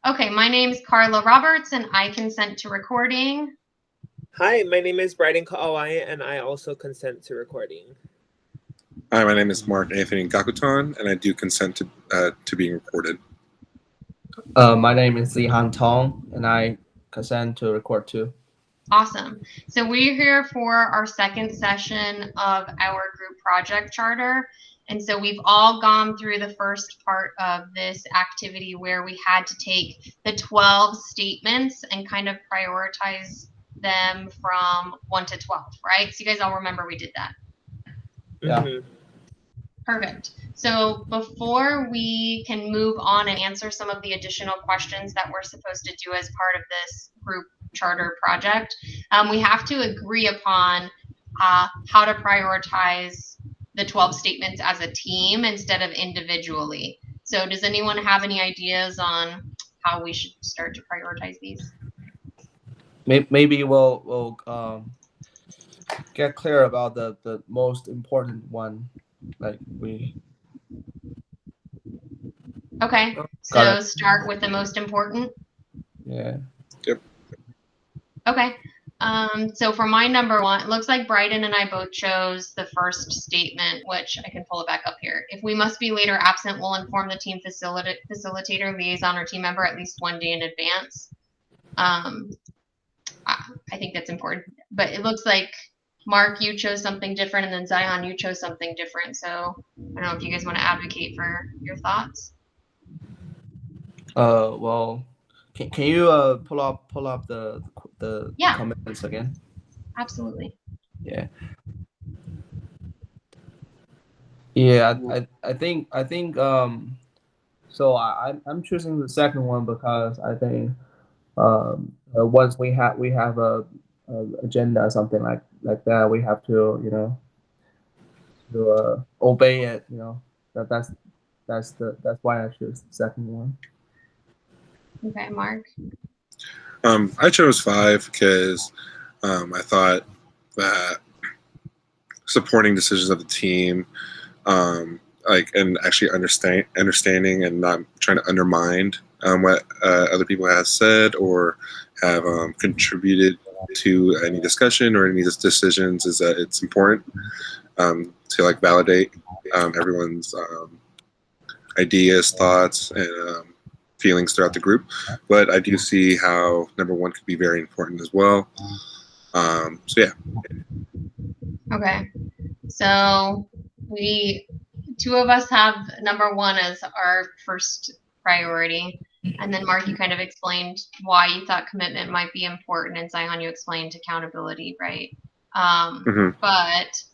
Okay, my name's Karla Roberts, and I consent to recording. Hi, my name is Bryden Kaauwai, and I also consent to recording. Hi, my name is Mark Anthony Guactan, and I do consent to being recorded. My name is Zihan Tong, and I consent to record too. Awesome. So we're here for our second session of our group project charter. And so we've all gone through the first part of this activity where we had to take the 12 statements and kind of prioritize them from 1 to 12, right? So you guys all remember we did that. Yeah. Mhm. Perfect. So before we can move on and answer some of the additional questions that we're supposed to do as part of this group charter project, we have to agree upon how to prioritize the 12 statements as a team instead of individually. So does anyone have any ideas on how we should start to prioritize these? Maybe we'll get clear about the most important one. Like we. Okay, so start with the most important. Yeah. Yep. Okay. So for my number one, it looks like Bryden and I both chose the first statement, which I can pull it back up here. If we must be later absent, we'll inform the team facilitator, liaison, or team member at least 1 day in advance. I think that's important. But it looks like Mark, you chose something different, and then Zihan, you chose something different. So I don't know if you guys want to advocate for your thoughts. Well, can you pull up the Yeah. comments again? Absolutely. Yeah. Yeah, I think so I'm choosing the second one because I think once we have a agenda or something like that, we have to to obey it. That's why I choose the second one. Okay, Mark. I chose 5 because I thought that supporting decisions of the team, and actually understanding and not trying to undermine what other people have said or have contributed to any discussion or any decisions, is that it's important to validate everyone's ideas, thoughts, and feelings throughout the group. But I do see how number 1 could be very important as well. So yeah. Okay. So two of us have number 1 as our first priority. And then Mark, you kind of explained why you thought commitment might be important, and Zihan, you explained accountability, right? But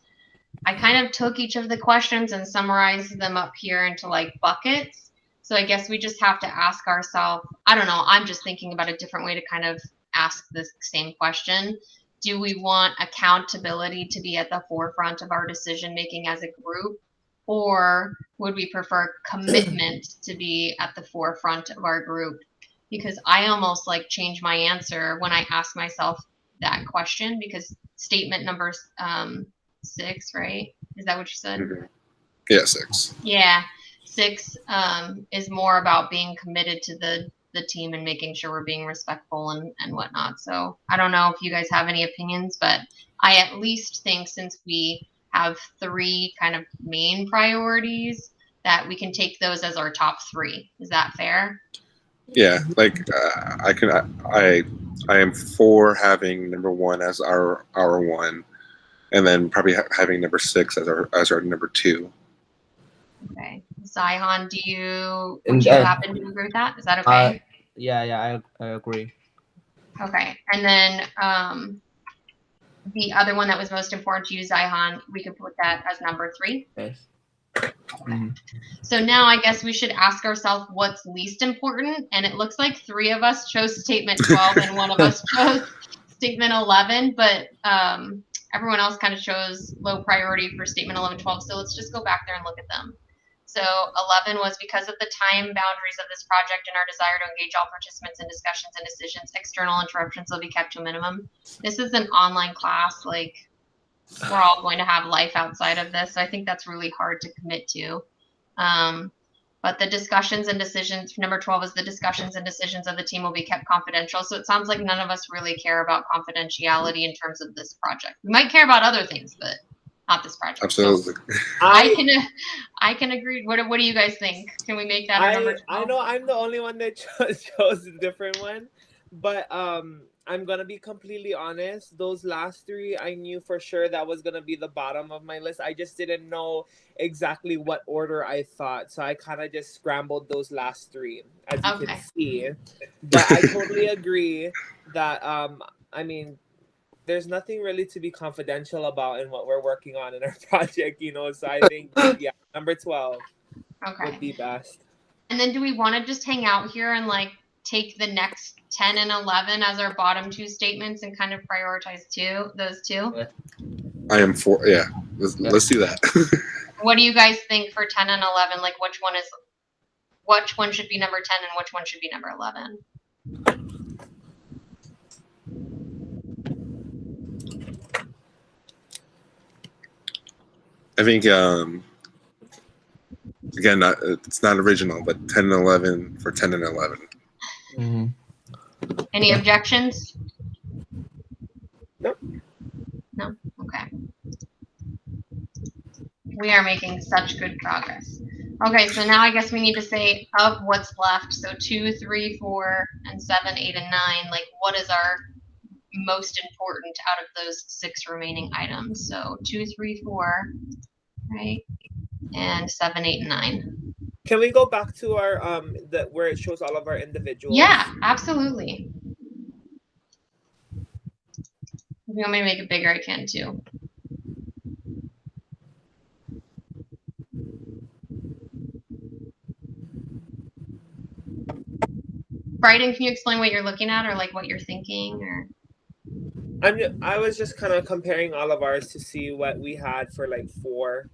I kind of took each of the questions and summarized them up here into buckets. So I guess we just have to ask ourselves, I don't know, I'm just thinking about a different way to kind of ask this same question. Do we want accountability to be at the forefront of our decision making as a group? Or would we prefer commitment to be at the forefront of our group? Because I almost change my answer when I ask myself that question, because statement number 6, right? Is that what you said? Mm-hmm. Yeah, 6. Yeah, 6 is more about being committed to the team and making sure we're being respectful and whatnot. So I don't know if you guys have any opinions, but I at least think since we have 3 kind of main priorities, that we can take those as our top 3. Is that fair? Yeah, I am for having number 1 as our 1, and then probably having number 6 as our number 2. Okay, Zihan, would you happen to agree with that? Is that okay? Yeah, I agree. Okay, and then the other one that was most important to you, Zihan, we could put that as number 3. Yes. Okay. So now I guess we should ask ourselves what's least important. And it looks like 3 of us chose statement 12 and 1 of us chose statement 11. But everyone else kind of chose low priority for statement 11, 12. So let's just go back there and look at them. So 11 was because of the time boundaries of this project and our desire to engage all participants in discussions and decisions, external interruptions will be kept to a minimum. This is an online class. We're all going to have life outside of this. So I think that's really hard to commit to. But the discussions and decisions, number 12 is the discussions and decisions of the team will be kept confidential. So it sounds like none of us really care about confidentiality in terms of this project. We might care about other things, but not this project. Absolutely. So I can agree. What do you guys think? Can we make that our number 12? I know I'm the only one that chose a different one, but I'm gonna be completely honest. Those last three, I knew for sure that was gonna be the bottom of my list. I just didn't know exactly what order I thought, so I kind of just scrambled those last three, as you can see. But I totally agree that I mean, there's nothing really to be confidential about in what we're working on in our project, you know. So I think yeah, number 12 would be best. And then do we want to just hang out here and like take the next 10 and 11 as our bottom two statements and kind of prioritize those two? I am for, yeah. Let's do that. What do you guys think for 10 and 11? Like which one should be number 10 and which one should be number 11? I think again, it's not original, but 10 and 11 for 10 and 11. Mm-hmm. Any objections? Nope. No? Okay. We are making such good progress. Okay, so now I guess we need to say of what's left. So 2, 3, 4, and 7, 8, and 9. Like, what is our most important out of those 6 remaining items? So 2, 3, 4, right? And 7, 8, and 9. Can we go back to our where it shows all of our individuals? Yeah, absolutely. If you want me to make it bigger, I can too. Bryden, can you explain what you're looking at or like what you're thinking or? I was just kind of comparing all of ours to see what we had for like 4,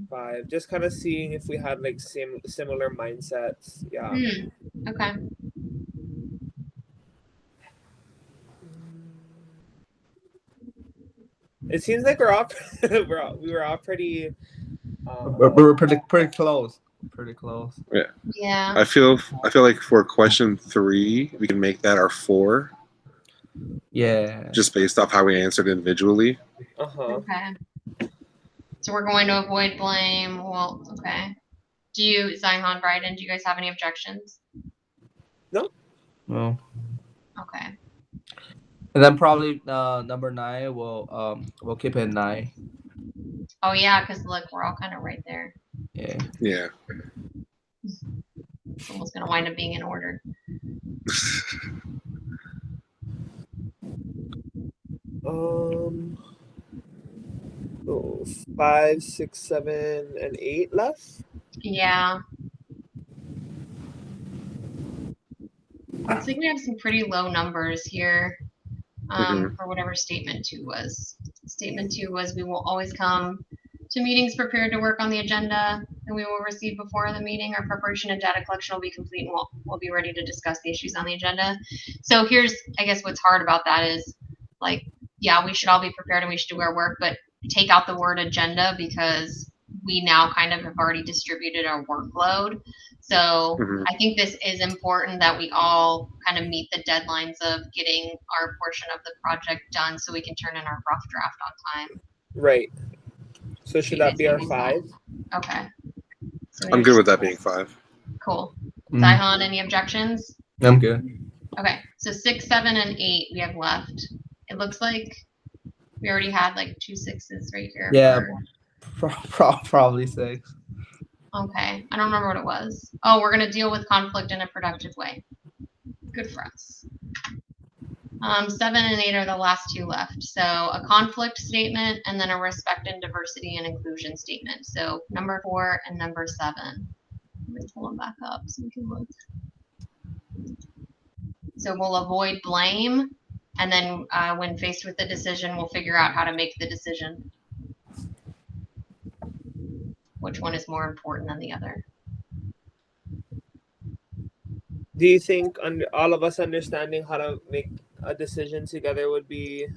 5, just kind of seeing if we had like similar mindsets. Yeah. Okay. It seems like we were all pretty. We're pretty close. Pretty close. Yeah. Yeah. I feel like for question 3, we can make that our 4. Yeah. Just based off how we answered individually. Okay. So we're going to avoid blame. Well, okay. Do you, Zihan, Bryden, do you guys have any objections? No. No. Okay. And then probably number 9 we'll keep it 9. Oh yeah, because look, we're all kind of right there. Yeah. Yeah. It's almost gonna wind up being in order. Oh, 5, 6, 7, and 8 left. Yeah. Looks like we have some pretty low numbers here. For whatever statement 2 was. Statement 2 was we will always come to meetings prepared to work on the agenda, and we will receive before the meeting. Our preparation and data collection will be complete, and we'll be ready to discuss the issues on the agenda. So here's, I guess, what's hard about that is, like, yeah, we should all be prepared and we should do our work, but take out the word agenda because we now kind of have already distributed our workload. So I think this is important that we all kind of meet the deadlines of getting our portion of the project done so we can turn in our rough draft on time. Right. So should that be our 5? Okay. So I'm good with that being 5. Cool. Zihan, any objections? I'm good. Okay. So 6, 7, and 8 we have left. It looks like we already had like 2 6s right here. Yeah. Probably 6. Okay. I don't remember what it was. Oh, we're going to deal with conflict in a productive way. Good for us. 7 and 8 are the last 2 left. So a conflict statement and then a respect and diversity and inclusion statement. So number 4 and number 7. Let me pull them back up so we can look. So we'll avoid blame. And then when faced with the decision, we'll figure out how to make the decision. Which one is more important than the other? Do you think all of us understanding how to make a decision together would be?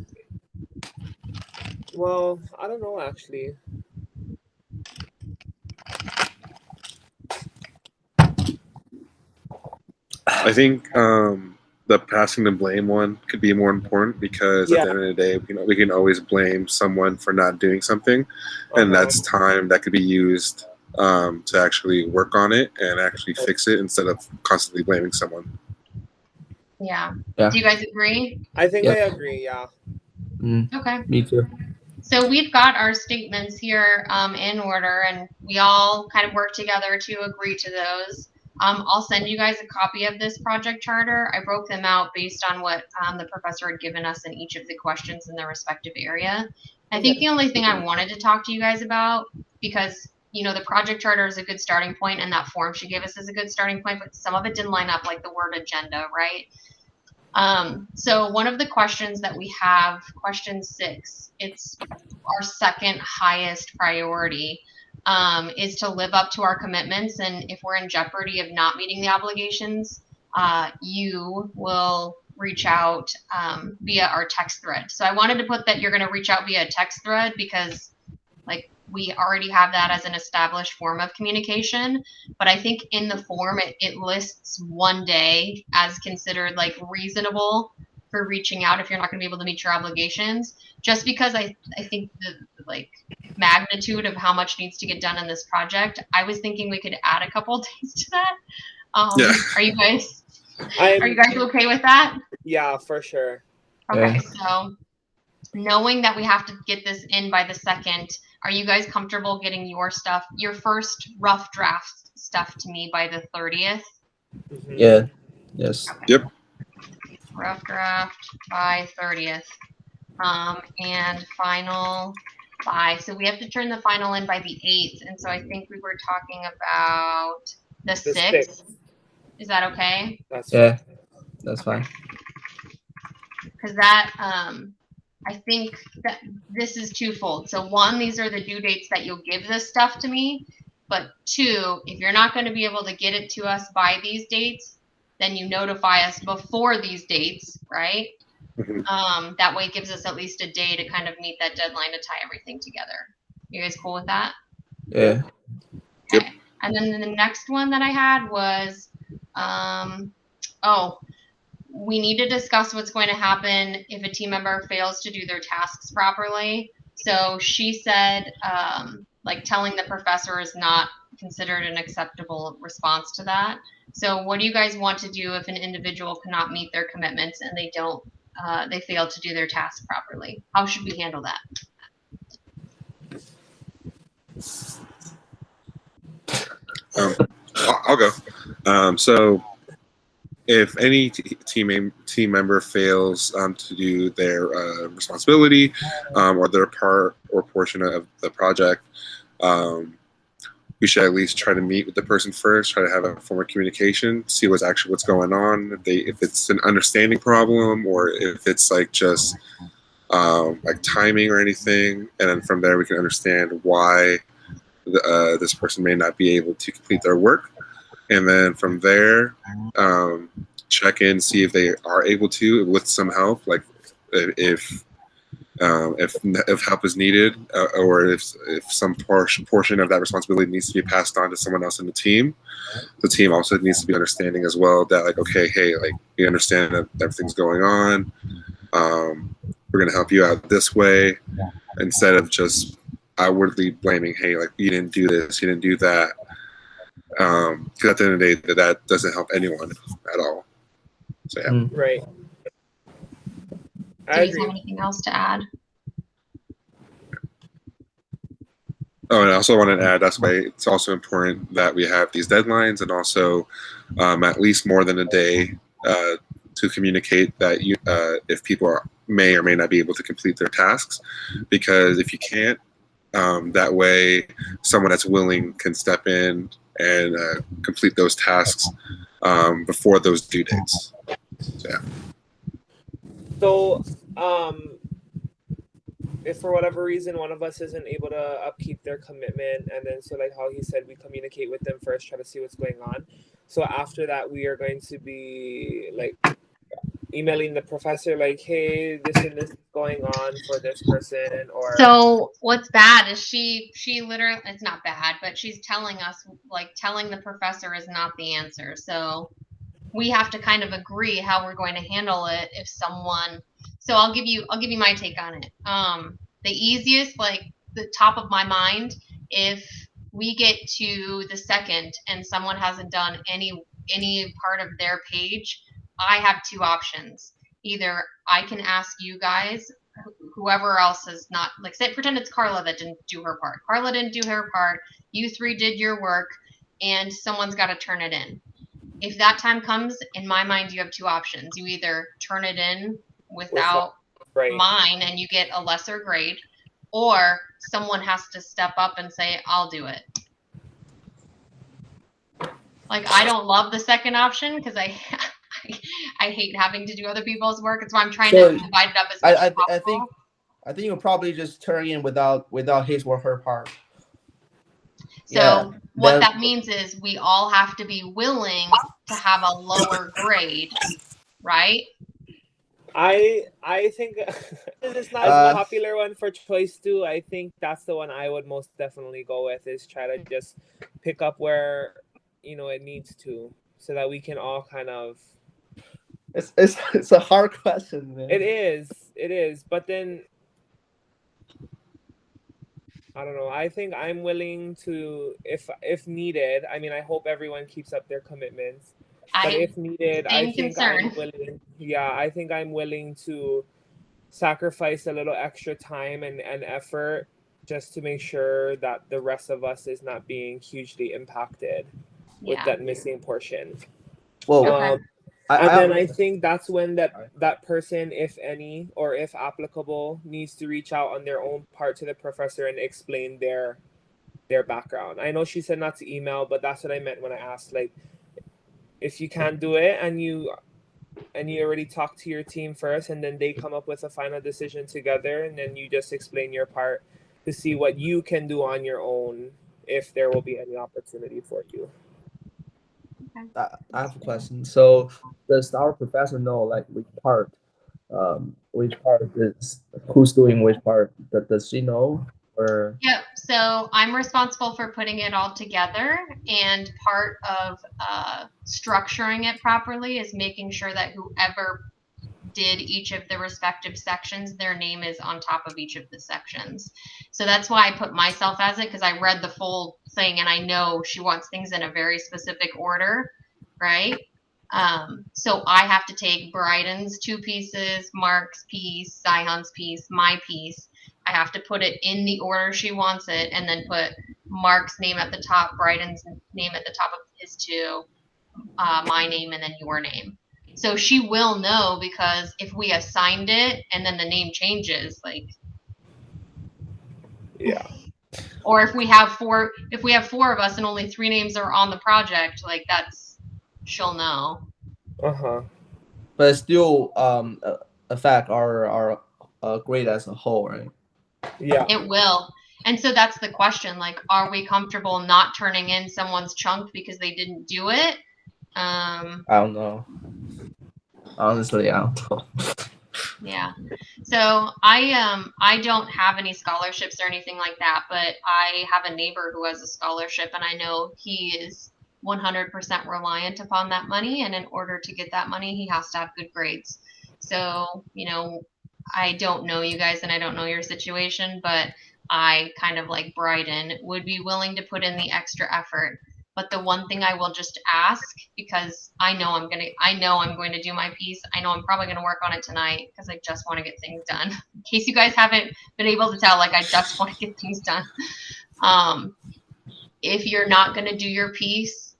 Well, I don't know actually. I think the passing the blame one could be more important because at the end of the day, we can always blame someone for not doing something, and that's time that could be used to actually work on it and actually fix it instead of constantly blaming someone. Yeah. Yeah. Do you guys agree? I think Yep. I agree. Yeah. Okay. Me too. So we've got our statements here in order, and we all kind of work together to agree to those. I'll send you guys a copy of this project charter. I broke them out based on what the professor had given us in each of the questions in their respective area. I think the only thing I wanted to talk to you guys about, because the project charter is a good starting point, and that form she gave us is a good starting point, but some of it didn't line up, like the word agenda, right? So one of the questions that we have, question 6, it's our second highest priority, is to live up to our commitments. And if we're in jeopardy of not meeting the obligations, you will reach out via our text thread. So I wanted to put that you're going to reach out via text thread because we already have that as an established form of communication, but I think in the form it lists one day as considered reasonable for reaching out if you're not going to be able to meet your obligations, just because I think the magnitude of how much needs to get done in this project. I was thinking we could add a couple days to that. Yeah. Are you guys okay with that? Yeah, for sure. Okay, so knowing that we have to get this in by the 2nd, are you guys comfortable getting your first rough draft stuff to me by the 30th? Yeah. Yes. Okay. Yep. Rough draft by 30th. And final by, so we have to turn the final in by the 8th. And so I think we were talking about the 6th. Is that okay? That's That's fine. Because that, I think that this is twofold. So 1, these are the due dates that you'll give this stuff to me. But 2, if you're not going to be able to get it to us by these dates, then you notify us before these dates, right? Mm-hmm. That way it gives us at least a day to kind of meet that deadline to tie everything together. You guys cool with that? Yeah. Okay. Yep. And then the next one that I had was, we need to discuss what's going to happen if a team member fails to do their tasks properly. So she said, telling the professor is not considered an acceptable response to that. So what do you guys want to do if an individual cannot meet their commitments and they fail to do their task properly? How should we handle that? I'll go. So if any team member fails to do their responsibility or their part or portion of the project, we should at least try to meet with the person first, try to have a form of communication, see what's going on, if it's an understanding problem or if it's just timing or anything, and then from there we can understand why this person may not be able to complete their work. And then from there, check in, see if they are able to with some help, if help is needed, or if some portion of that responsibility needs to be passed on to someone else in the team. The team also needs to be understanding as well that okay, hey, we understand that everything's going on. We're gonna help you out this way, instead of just outwardly blaming, hey, you didn't do this, you didn't do that. Because at the end of the day, that doesn't help anyone at all. So yeah. Right. Do you have anything else to add? Oh, and I also want to add, that's why it's also important that we have these deadlines, and also at least more than a day to communicate that if people may or may not be able to complete their tasks. Because if you can't, that way someone that's willing can step in and complete those tasks before those due dates. So, yeah. So, if for whatever reason one of us isn't able to upkeep their commitment, and then so how he said, we communicate with them first, try to see what's going on. So after that, we are going to be emailing the professor hey, this and this is going on for this person. Or so what's bad is she literally, it's not bad, but she's telling us telling the professor is not the answer. So we have to kind of agree how we're going to handle it if someone. So I'll give you my take on it. The easiest, like the top of my mind, if we get to the second and someone hasn't done any part of their page, I have two options. Either I can ask you guys, whoever else is not, like, say, pretend it's Karla that didn't do her part. Karla didn't do her part. You three did your work, and someone's got to turn it in. If that time comes, in my mind, you have two options. You either turn it in without Right. mine and you get a lesser grade, or someone has to step up and say, I'll do it. Like, I don't love the second option because I hate having to do other people's work. It's why I'm trying to divide it up as much as possible. I think you'll probably just turn in without his or her part. So what that means is we all have to be willing to have a lower grade, right? I think it's not a popular one for choice 2. I think that's the one I would most definitely go with, is try to just pick up where it needs to, so that we can all kind of. It's a hard question, man. It is, but then I don't know. I think I'm willing to, if needed. I mean, I hope everyone keeps up their commitments. But if needed, I think I'm willing. Yeah, I think I'm willing to sacrifice a little extra time and effort just to make sure that the rest of us is not being hugely impacted with that missing portion. Well, then I think that's when that person, if any, or if applicable, needs to reach out on their own part to the professor and explain their background. I know she said not to email, but that's what I meant when I asked, like, if you can't do it and you already talked to your team first, and then they come up with a final decision together, and then you just explain your part to see what you can do on your own if there will be any opportunity for you. I have a question. So does our professor know, like, which part is, who's doing which part? Does she know? Or Yep. So I'm responsible for putting it all together, and part of structuring it properly is making sure that whoever did each of the respective sections, their name is on top of each of the sections. So that's why I put myself as it, because I read the full thing and I know she wants things in a very specific order, right? So I have to take Bryden's 2 pieces, Mark's piece, Zihan's piece, my piece. I have to put it in the order she wants it, and then put Mark's name at the top, Bryden's name at the top of his 2, my name, and then your name. So she will know, because if we assigned it and then the name changes, like, yeah. Or if we have 4 of us and only 3 names are on the project, like, she'll know. But it's still affect our grade as a whole, right? Yeah. It will. And so that's the question, like, are we comfortable not turning in someone's chunk because they didn't do it? I don't know. Honestly, I don't know. Yeah. So I don't have any scholarships or anything like that, but I have a neighbor who has a scholarship, and I know he is 100% reliant upon that money, and in order to get that money, he has to have good grades. So, I don't know you guys and I don't know your situation, but I, kind of like Bryden, would be willing to put in the extra effort. But the one thing I will just ask, because I know I'm going to do my piece. I know I'm probably going to work on it tonight because I just want to get things done. In case you guys haven't been able to tell, like, I just want to get things done. If you're not going to do your piece,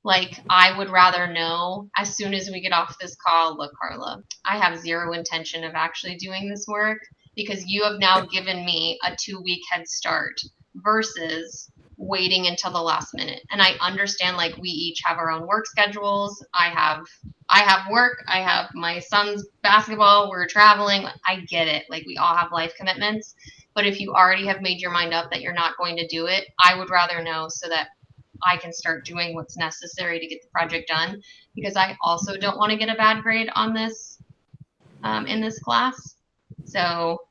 like, I would rather know as soon as we get off this call, look, Karla, I have zero intention of actually doing this work because you have now given me a 2-week head start versus waiting until the last minute. And I understand, like, we each have our own work schedules. I have work. I have my son's basketball. We're traveling. I get it. Like, we all have life commitments. But if you already have made your mind up that you're not going to do it, I would rather know so that I can start doing what's necessary to get the project done, because I also don't want to get a bad grade on this in this class. So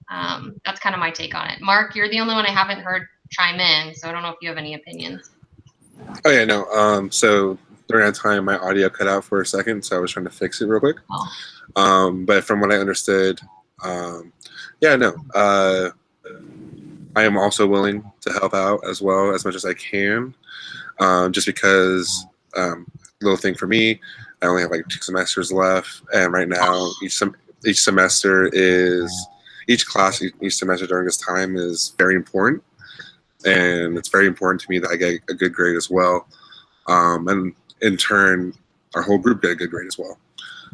that's kind of my take on it. Mark, you're the only one I haven't heard chime in, so I don't know if you have any opinions. Oh yeah, no. So during that time, my audio cut out for a second, so I was trying to fix it real quick. Oh. But from what I understood, yeah, no, I am also willing to help out as well as much as I can, just because, little thing for me, I only have like 2 semesters left, and right now each semester is each class each semester during this time is very important, and it's very important to me that I get a good grade as well, and in turn, our whole group get a good grade as well.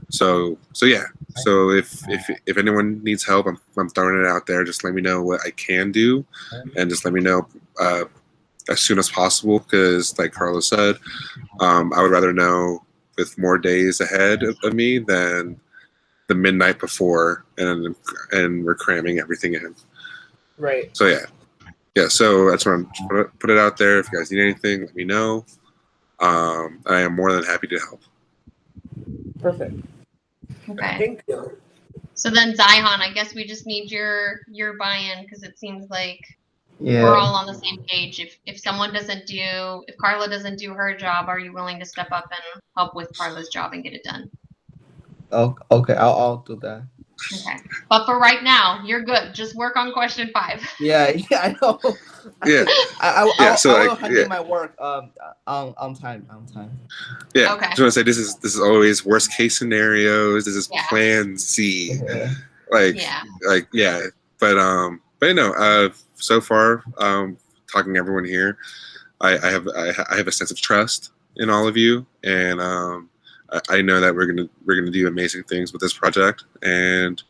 So yeah. So if anyone needs help, I'm throwing it out there. Just let me know what I can do, and just let me know as soon as possible. Because like Karla said, I would rather know with more days ahead of me than the midnight before, and we're cramming everything in. Right. So yeah. So that's what I'm put it out there. If you guys need anything, let me know. I am more than happy to help. Perfect. Okay. Thank you. So then Zihan, I guess we just need your buy-in, because it seems like Yeah. we're all on the same page. If Karla doesn't do her job, are you willing to step up and help with Karla's job and get it done? Oh, okay. I'll do that. Okay. But for right now, you're good. Just work on question 5. Yeah, I know. Yeah. I So, will like, handle yeah. my work on time. Yeah, Okay. I just want to say this is always worst case scenarios. This is Yeah. plan Z. Yeah. Like yeah. But you know, so far, talking to everyone here, I have a sense of trust in all of you, and I know that we're gonna do amazing things with this project, and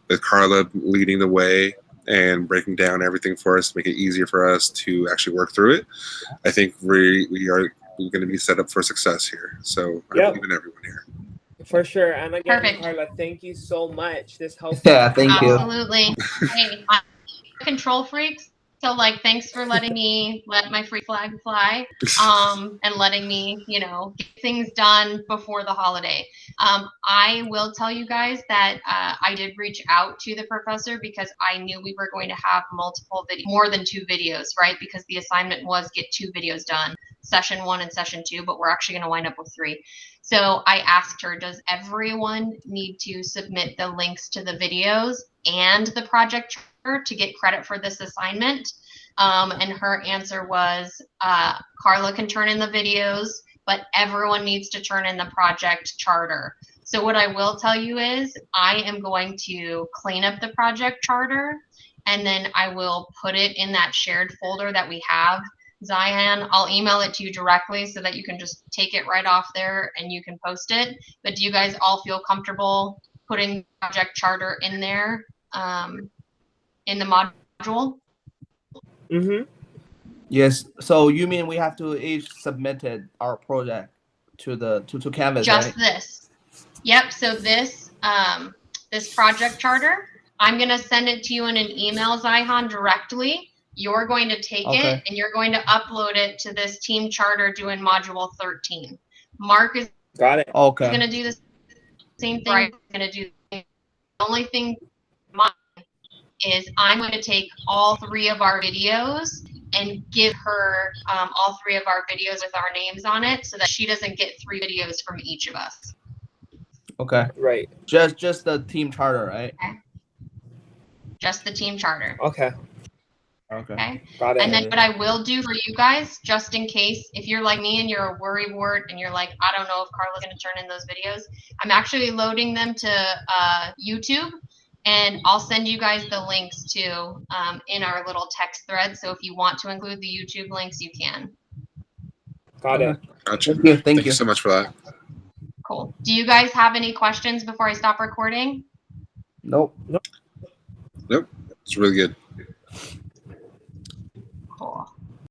with Karla leading the way and breaking down everything for us to make it easier for us to actually work through it. I think we are going to be set up for success here. So I believe in everyone here. For sure. And again, Perfect. Karla, thank you so much. This helps. Yeah, thank you. Absolutely. Hey, I'm a control freaks. So like, thanks for letting me let my free flag fly, and letting me, get things done before the holiday. I will tell you guys that I did reach out to the professor because I knew we were going to have more than 2 videos, right? Because the assignment was get 2 videos done, session 1 and session 2, but we're actually going to wind up with 3. So I asked her, does everyone need to submit the links to the videos and the project to get credit for this assignment? And her answer was, Karla can turn in the videos, but everyone needs to turn in the project charter. So what I will tell you is I am going to clean up the project charter, and then I will put it in that shared folder that we have. Zihan, I'll email it to you directly so that you can just take it right off there and you can post it. But do you guys all feel comfortable putting project charter in there, in the module? Mm-hmm. Yes. So you mean we have to each submitted our project to Canvas, Just right? this. Yep. So this project charter, I'm gonna send it to you in an email, Zihan, directly. You're going to take it and you're going to upload it to this team charter doing module 13. Mark is Got it. Okay. gonna do the same thing. I'm gonna do the only thing mine is I'm going to take all 3 of our videos and give her all 3 of our videos with our names on it so that she doesn't get 3 videos from each of us. Okay. Right. Just the team charter, right? Okay. Just the team charter. Okay. Okay. Got it. And then what I will do for you guys, just in case, if you're like me and you're a worrywart and you're like, I don't know if Karla's going to turn in those videos, I'm actually loading them to YouTube. And I'll send you guys the links to in our little text thread. So if you want to include the YouTube links, you can. Got it. Gotcha. Thank you So much for that. Cool. Do you guys have any questions before I stop recording? Nope. Nope. It's really good.